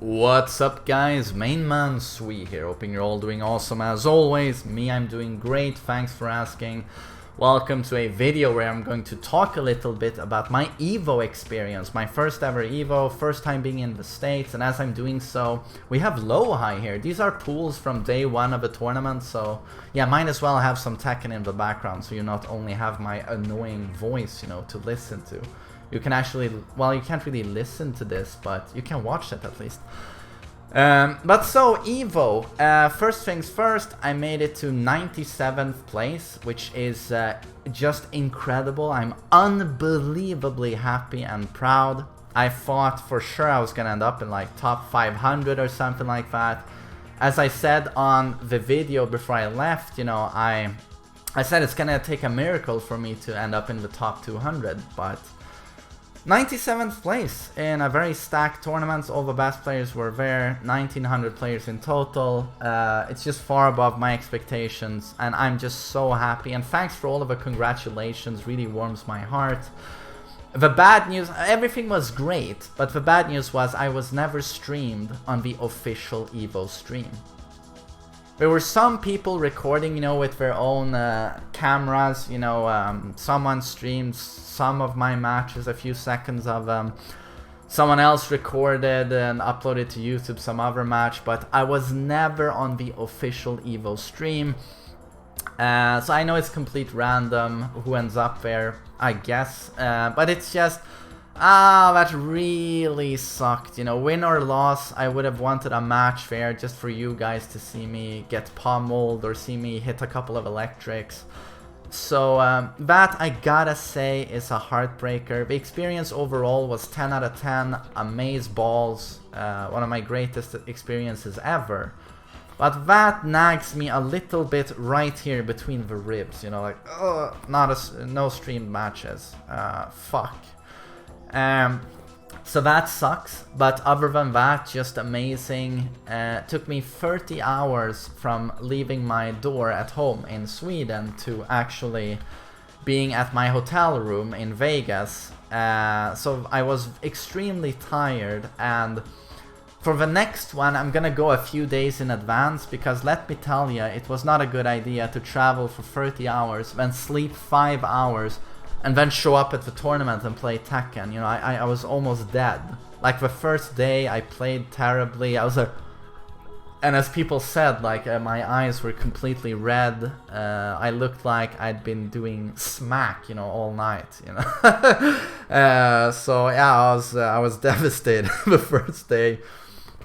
What's up guys, MainManSWE here, hoping you're all doing awesome as always. Me, I'm doing great, thanks for asking. Welcome to a video where I'm going to talk a little bit about my EVO experience, my first ever EVO, first time being in the States, and as I'm doing so, we have low-high here. These are pools from day one of a tournament, so yeah, might as well have some Tekken in the background so you not only have my annoying voice, you know, to listen to. You can actually, well, you can't really listen to this, but you can watch it at least. But so, EVO, first things first, I made it to 97th place, which is just incredible. I'm unbelievably happy and proud. I thought for sure I was gonna end up in like top 500 or something like that. As I said on the video before I left, you know, I said it's gonna take a miracle for me to end up in the top 200, but 97th place in a very stacked tournament. All the best players were there, 1900 players in total. It's just far above my expectations and I'm just so happy, and thanks for all of the congratulations, really warms my heart. The bad news, everything was great, but the bad news was I was never streamed on the official EVO stream. There were some people recording, you know, with their own cameras, you know, someone streamed some of my matches, a few seconds of them. Someone else recorded and uploaded to YouTube some other match, but I was never on the official EVO stream. So I know it's complete random who ends up there, I guess, but it's just... that really sucked, you know, win or loss. I would have wanted a match there just for you guys to see me get pummeled or see me hit a couple of electrics. So that, I gotta say, is a heartbreaker. The experience overall was 10 out of 10, amaze balls, one of my greatest experiences ever. But that nags me a little bit right here between the ribs, you know, like, no streamed matches, fuck. So that sucks, but other than that, just amazing. Took me 30 hours from leaving my door at home in Sweden to actually being at my hotel room in Vegas. So I was extremely tired, and for the next one I'm gonna go a few days in advance, because let me tell you, it was not a good idea to travel for 30 hours, then sleep 5 hours, and then show up at the tournament and play Tekken. You know, I was almost dead. Like the first day I played terribly. I was like, and as people said, like my eyes were completely red. I looked like I'd been doing smack, you know, all night. You know, so yeah, I was devastated the first day.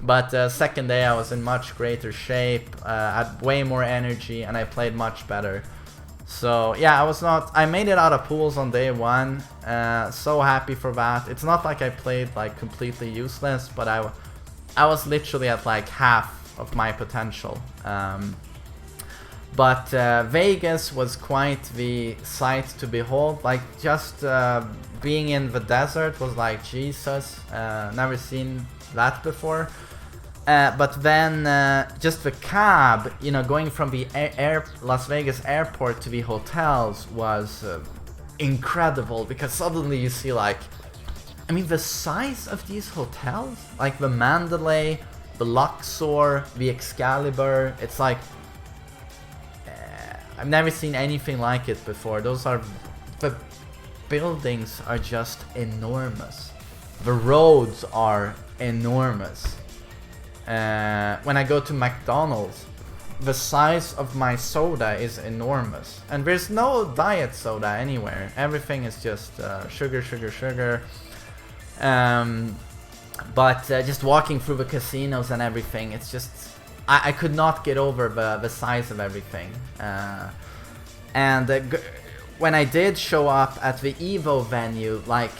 But second day I was in much greater shape, had way more energy, and I played much better. So yeah, I made it out of pools on day one, so happy for that. It's not like I played like completely useless, but I was literally at like half of my potential. But Vegas was quite the sight to behold. Like just being in the desert was like, Jesus, never seen that before. But then just the cab, you know, going from the Las Vegas airport to the hotels was incredible, because suddenly you see, like, I mean, the size of these hotels, like the Mandalay, the Luxor, the Excalibur, it's like, I've never seen anything like it before. The buildings are just enormous. The roads are enormous. When I go to McDonald's, the size of my soda is enormous, and there's no diet soda anywhere. Everything is just sugar, sugar, sugar. But just walking through the casinos and everything, it's just, I could not get over the size of everything. When I did show up at the EVO venue, like,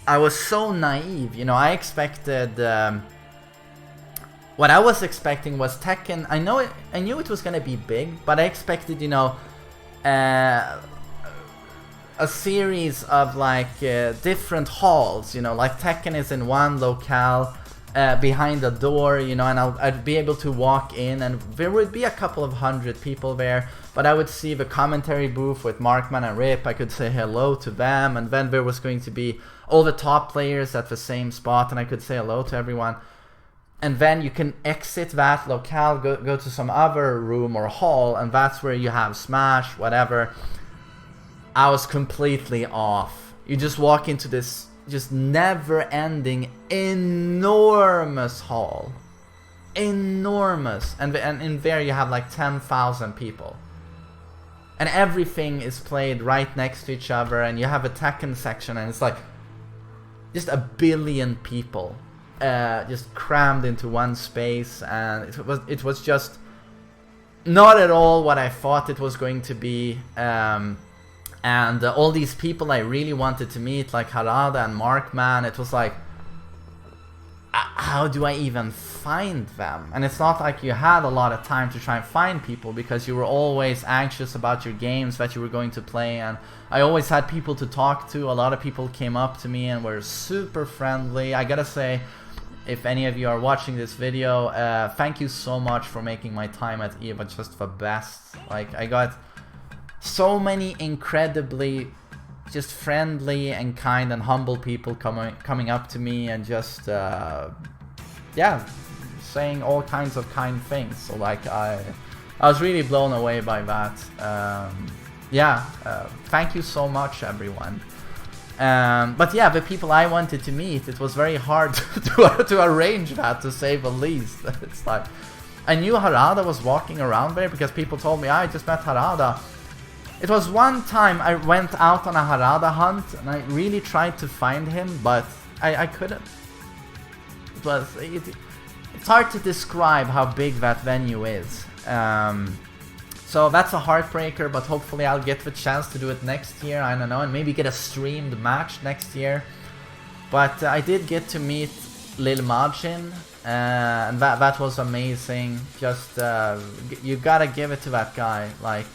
I was so naive, you know. I expected what I was expecting was Tekken. I knew it was gonna be big, but I expected, you know, a series of like different halls, you know, like Tekken is in one locale behind a door, you know, and I'd be able to walk in and there would be a couple of hundred people there, but I would see the commentary booth with Markman and Rip. I could say hello to them, and then there was going to be all the top players at the same spot and I could say hello to everyone. and then you can exit that locale, go to some other room or hall, and that's where you have Smash, whatever. I was completely off. You just walk into this just never-ending, enormous hall. Enormous. And in there you have like 10,000 people. And everything is played right next to each other, and you have a Tekken section, and it's like just a billion people just crammed into one space, and it was just not at all what I thought it was going to be. And all these people I really wanted to meet, like Harada and Markman, it was like, how do I even find them? And it's not like you had a lot of time to try and find people, because you were always anxious about your games that you were going to play, and I always had people to talk to. A lot of people came up to me and were super friendly. I gotta say, if any of you are watching this video, thank you so much for making my time at EVO just the best. Like, I got so many incredibly just friendly and kind and humble people coming up to me and just yeah, saying all kinds of kind things. So like I was really blown away by that. Yeah, thank you so much, everyone. But yeah, the people I wanted to meet, it was very hard to arrange that, to say the least. It's like, I knew Harada was walking around there because people told me, I just met Harada. It was one time I went out on a Harada hunt and I really tried to find him, but I couldn't. It's hard to describe how big that venue is. So that's a heartbreaker, but hopefully I'll get the chance to do it next year, I don't know, and maybe get a streamed match next year. But I did get to meet Lil Majin, and that was amazing. Just, you gotta give it to that guy. Like,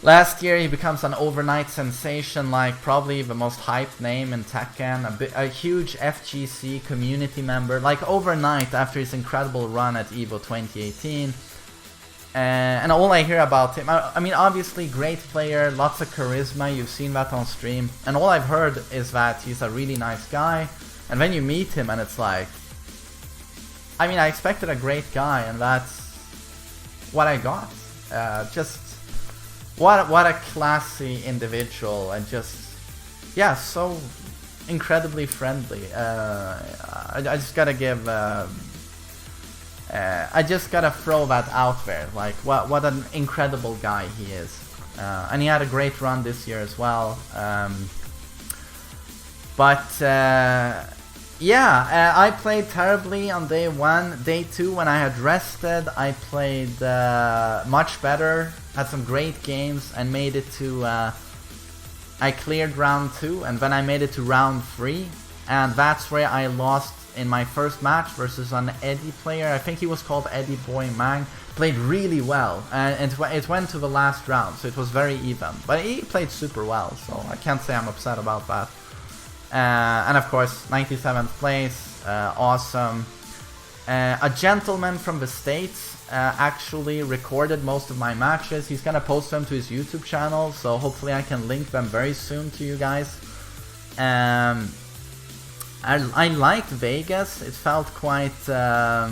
last year he becomes an overnight sensation, like probably the most hyped name in Tekken, a huge FGC community member, like overnight after his incredible run at EVO 2018. And all I hear about him, I mean, obviously great player, lots of charisma, you've seen that on stream, and all I've heard is that he's a really nice guy, and then you meet him and it's like, I mean, I expected a great guy, and that's what I got. Just what a classy individual, and just, yeah, so incredibly friendly. I just gotta give I just gotta throw that out there, like what an incredible guy he is. And he had a great run this year as well. Yeah, I played terribly on day 1. Day 2, when I had rested, I played much better, had some great games, and made it to, I cleared round 2, and then I made it to round 3, and that's where I lost in my first match versus an Eddie player. I think he was called Eddie Boy Mang. Played really well, and it went to the last round, so it was very even. But he played super well, so I can't say I'm upset about that. And of course, 97th place, awesome. A gentleman from the States actually recorded most of my matches. He's gonna post them to his YouTube channel, so hopefully I can link them very soon to you guys. I liked Vegas. It felt quite, I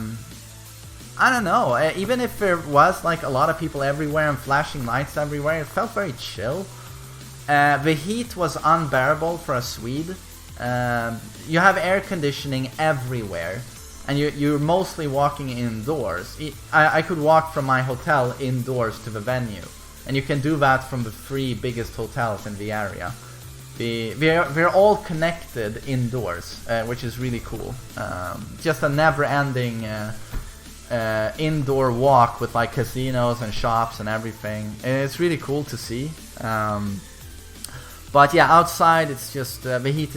don't know, even if there was like a lot of people everywhere and flashing lights everywhere, it felt very chill. The heat was unbearable for a Swede. You have air conditioning everywhere, and you're mostly walking indoors. I could walk from my hotel indoors to the venue, and you can do that from the 3 biggest hotels in the area. We're all connected indoors, which is really cool. Just a never-ending indoor walk with like casinos and shops and everything. It's really cool to see. But yeah, outside it's just the heat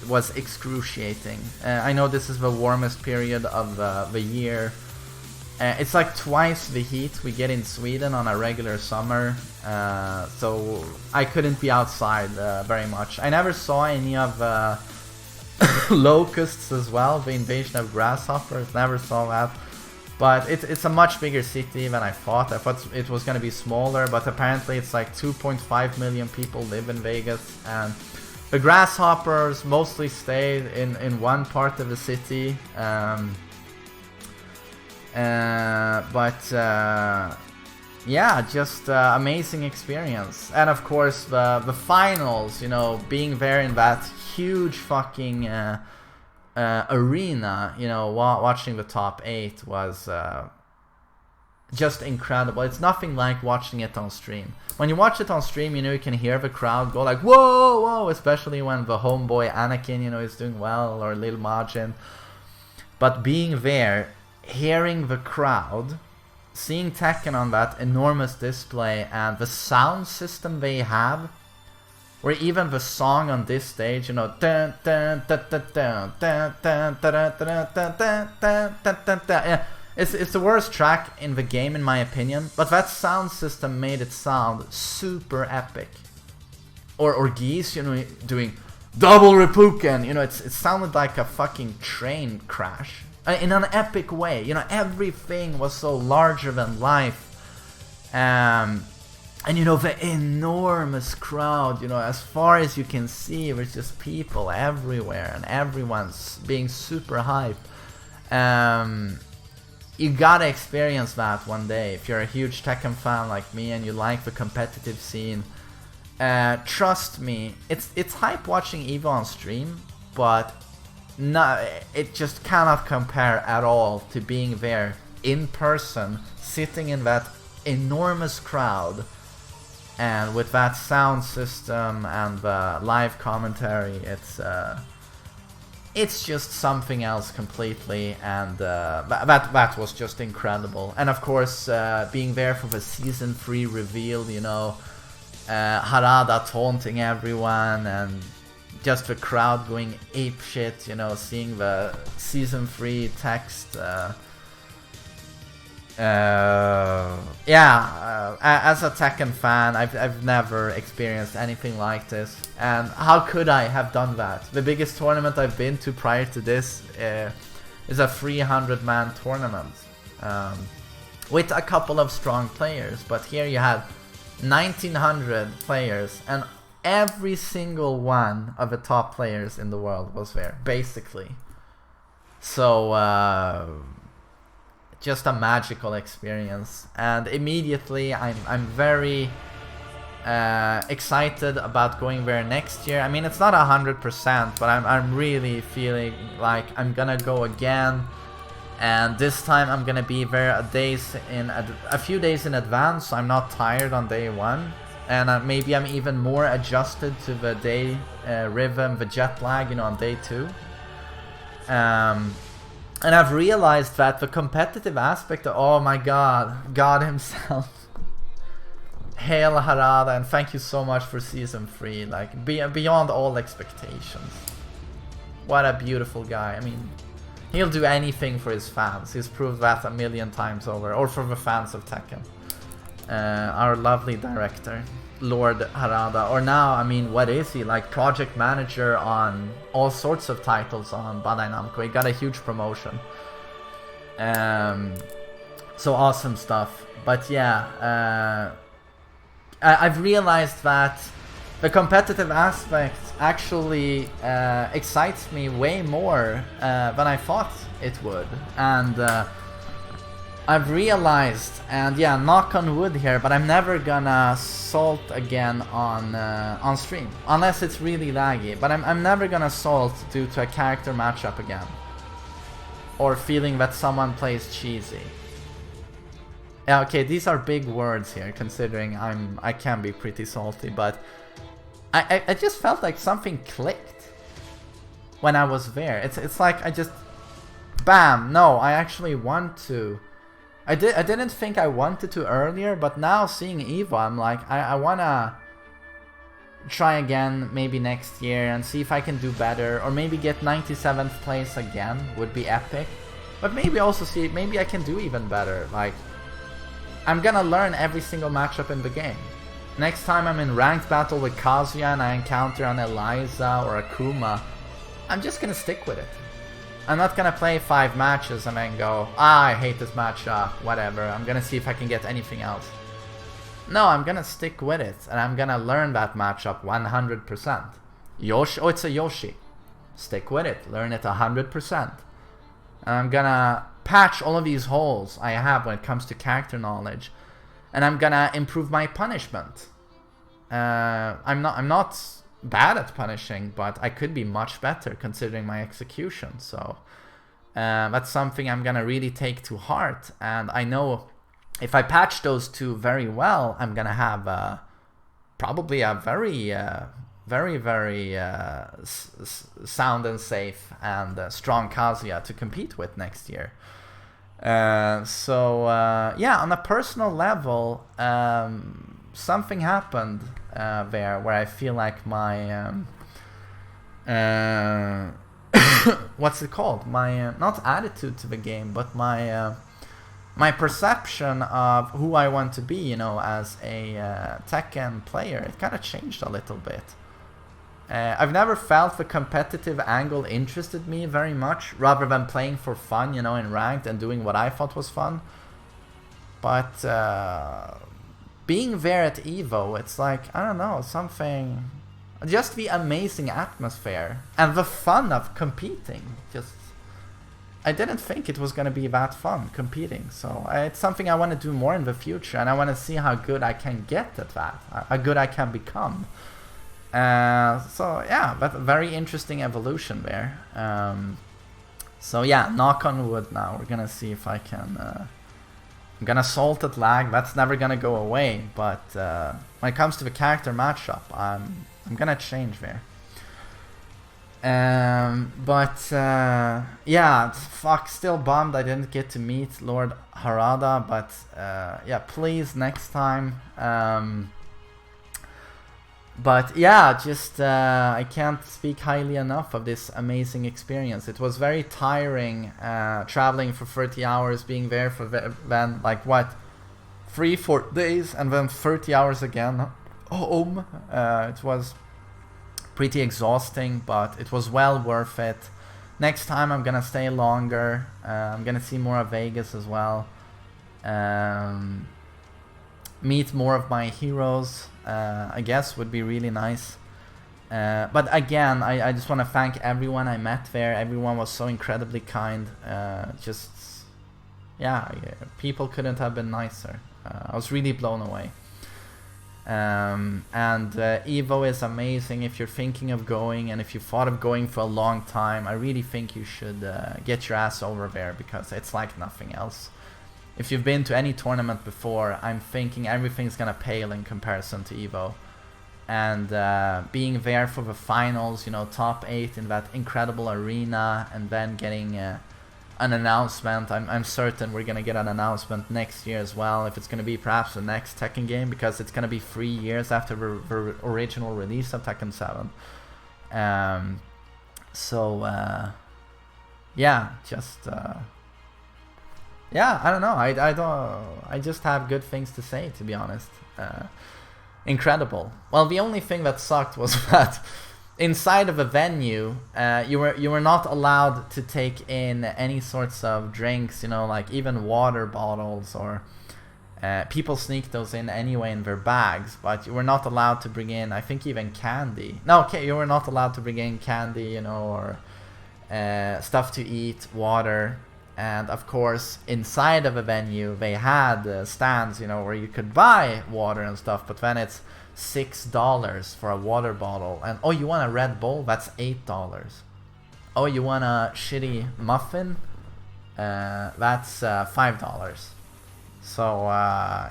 was excruciating. I know this is the warmest period of the year. It's like twice the heat we get in Sweden on a regular summer, so I couldn't be outside very much. I never saw any of locusts as well, the invasion of grasshoppers, never saw that. But it's a much bigger city than I thought. I thought it was going to be smaller, but apparently it's like 2.5 million people live in Vegas, and the grasshoppers mostly stayed in one part of the city. Yeah, just amazing experience. And of course the finals, you know, being there in that huge fucking arena, you know, watching the top 8 was just incredible. It's nothing like watching it on stream. When you watch it on stream, you know, you can hear the crowd go like, whoa, whoa, especially when the homeboy Anakin, you know, is doing well, or Lil Majin. But being there, hearing the crowd, seeing Tekken on that enormous display, and the sound system they have, where even the song on this stage, you know, it's the worst track in the game in my opinion, but that sound system made it sound super epic. Or Geese, you know, doing double Reppuken, you know, it sounded like a fucking train crash. In an epic way, you know, everything was so larger than life. And you know, the enormous crowd, you know, as far as you can see, there's just people everywhere, and everyone's being super hype. You gotta experience that one day if you're a huge Tekken fan like me and you like the competitive scene. Trust me, it's hype watching EVO on stream, but no, it just cannot compare at all to being there in person, sitting in that enormous crowd, and with that sound system and the live commentary. It's just something else completely, and that was just incredible. And of course, being there for the season 3 reveal, you know, Harada taunting everyone, and just the crowd going ape shit, you know, seeing the season 3 text. As a Tekken fan, I've never experienced anything like this, and how could I have done that? The biggest tournament I've been to prior to this is a 300-man tournament with a couple of strong players, but here you had 1900 players, and every single one of the top players in the world was there, basically. So just a magical experience, and immediately I'm very excited about going there next year. I mean, it's not 100%, but I'm really feeling like I'm gonna go again, and this time I'm gonna be there a few days in advance, so I'm not tired on day 1, and maybe I'm even more adjusted to the day rhythm, the jet lag, you know, on day 2. And I've realized that the competitive aspect of, oh my god, God himself, hail Harada, and thank you so much for season 3, like beyond all expectations. What a beautiful guy. I mean, he'll do anything for his fans. He's proved that a million times over, or for the fans of Tekken. Our lovely director, Lord Harada, or now, I mean, what is he, like project manager on all sorts of titles on Bandai Namco. He got a huge promotion, so awesome stuff. But yeah, I've realized that the competitive aspect actually excites me way more than I thought it would, and I've realized, and yeah, knock on wood here, but I'm never gonna salt again on stream, unless it's really laggy. But I'm never gonna salt due to a character matchup again, or feeling that someone plays cheesy. Yeah, okay, these are big words here, considering I can be pretty salty, but I just felt like something clicked when I was there. It's like I just, bam, no, I actually want to. I didn't think I wanted to earlier, but now seeing EVO, I'm like, I wanna try again maybe next year and see if I can do better, or maybe get 97th place again would be epic. But maybe also see, maybe I can do even better. Like, I'm gonna learn every single matchup in the game. Next time I'm in ranked battle with Kazuya and I encounter an Eliza or a Kuma, I'm just gonna stick with it. I'm not gonna play 5 matches and then go, I hate this matchup, whatever, I'm gonna see if I can get anything else. No, I'm gonna stick with it, and I'm gonna learn that matchup 100%. Yoshi, oh, it's a Yoshi. Stick with it, learn it 100%. And I'm gonna patch all of these holes I have when it comes to character knowledge, and I'm gonna improve my punishment. I'm not bad at punishing, but I could be much better considering my execution. So that's something I'm gonna really take to heart, and I know if I patch those two very well, I'm gonna have probably a very sound and safe and strong Kazuya to compete with next year. So yeah, on a personal level, something happened there where I feel like my what's it called? My not attitude to the game, but my my perception of who I want to be, you know, as a Tekken player, it kind of changed a little bit. I've never felt the competitive angle interested me very much, rather than playing for fun, you know, in ranked and doing what I thought was fun. But being there at EVO, it's like, I don't know, something, just the amazing atmosphere and the fun of competing. Just, I didn't think it was going to be that fun competing, so it's something I want to do more in the future, and I want to see how good I can get at that, how good I can become. So yeah, but very interesting evolution there. So yeah, knock on wood now. We're gonna see if I can. I'm gonna salt at lag. That's never gonna go away. But when it comes to the character matchup, I'm gonna change there. But yeah, fuck. Still bummed I didn't get to meet Lord Harada. But yeah, please next time. But yeah, just I can't speak highly enough of this amazing experience. It was very tiring traveling for 30 hours, being there for then like what, 3-4 days, and then 30 hours again home. It was pretty exhausting, but it was well worth it. Next time I'm gonna stay longer. I'm gonna see more of Vegas as well. Meet more of my heroes, I guess, would be really nice. But again, I just want to thank everyone I met there. Everyone was so incredibly kind. Just, yeah, people couldn't have been nicer. I was really blown away. And EVO is amazing. If you're thinking of going, and if you thought of going for a long time, I really think you should get your ass over there, because it's like nothing else. If you've been to any tournament before, I'm thinking everything's gonna pale in comparison to EVO. And being there for the finals, you know, top 8 in that incredible arena, and then getting an announcement. I'm certain we're gonna get an announcement next year as well, if it's gonna be perhaps the next Tekken game, because it's gonna be 3 years after the original release of Tekken 7. So yeah, just yeah, I don't know. I just have good things to say, to be honest. Incredible. Well, the only thing that sucked was that inside of a venue, you were not allowed to take in any sorts of drinks, you know, like even water bottles, or people sneak those in anyway in their bags, but you were not allowed to bring in, I think, even candy. No, okay, you were not allowed to bring in candy, you know, or stuff to eat, water. And of course, inside of a venue, they had stands, you know, where you could buy water and stuff. But then it's $6 for a water bottle. And oh, you want a Red Bull? That's $8. Oh, you want a shitty muffin? That's $5. So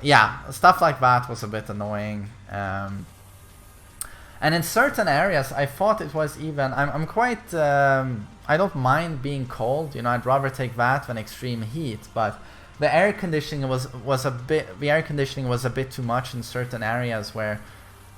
yeah, stuff like that was a bit annoying. And in certain areas, I thought it was even. I'm quite. I don't mind being cold, you know, I'd rather take that than extreme heat, but the air conditioning was a bit too much in certain areas where,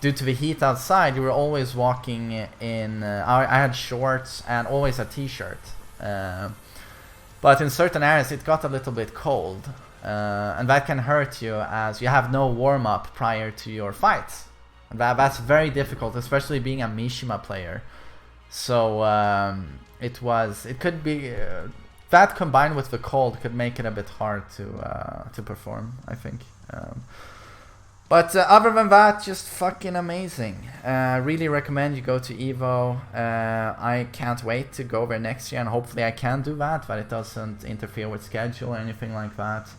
due to the heat outside, you were always walking in, I had shorts and always a t-shirt, but in certain areas it got a little bit cold, and that can hurt you as you have no warm-up prior to your fights, and that's very difficult, especially being a Mishima player. So it could be that combined with the cold could make it a bit hard to perform, I think. But other than that, just fucking amazing. Really recommend you go to EVO. I can't wait to go there next year, and hopefully I can do that, but it doesn't interfere with schedule or anything like that.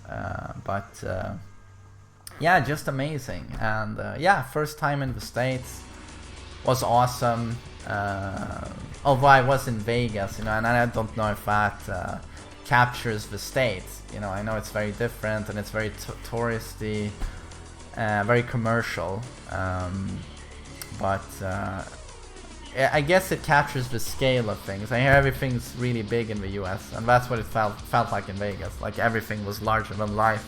Yeah, just amazing. And yeah, first time in the States was awesome. Although I was in Vegas, you know, and I don't know if that captures the States. You know, I know it's very different and it's very touristy. Very commercial, but I guess it captures the scale of things. I hear everything's really big in the US, and that's what it felt like in Vegas. Like everything was larger than life.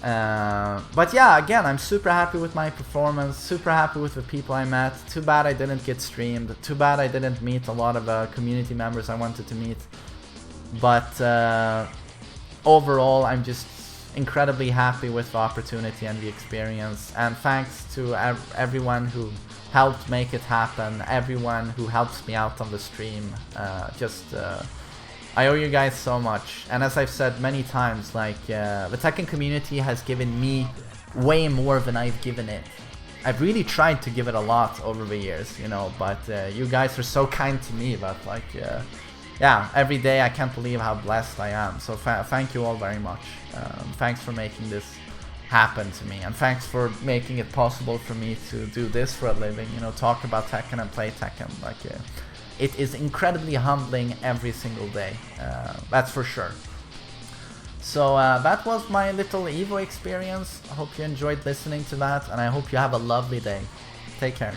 But yeah, again, I'm super happy with my performance, super happy with the people I met. Too bad I didn't get streamed. Too bad I didn't meet a lot of community members I wanted to meet. But overall, I'm just incredibly happy with the opportunity and the experience, and thanks to everyone who helped make it happen, everyone who helps me out on the stream. I owe you guys so much, and as I've said many times, like the Tekken community has given me way more than I've given it. I've really tried to give it a lot over the years, you know, but you guys are so kind to me that, like, yeah, every day I can't believe how blessed I am. So thank you all very much. Thanks for making this happen to me, and thanks for making it possible for me to do this for a living, you know, talk about Tekken and play Tekken. Like, it is incredibly humbling every single day, that's for sure. So that was my little EVO experience. I hope you enjoyed listening to that, and I hope you have a lovely day. Take care.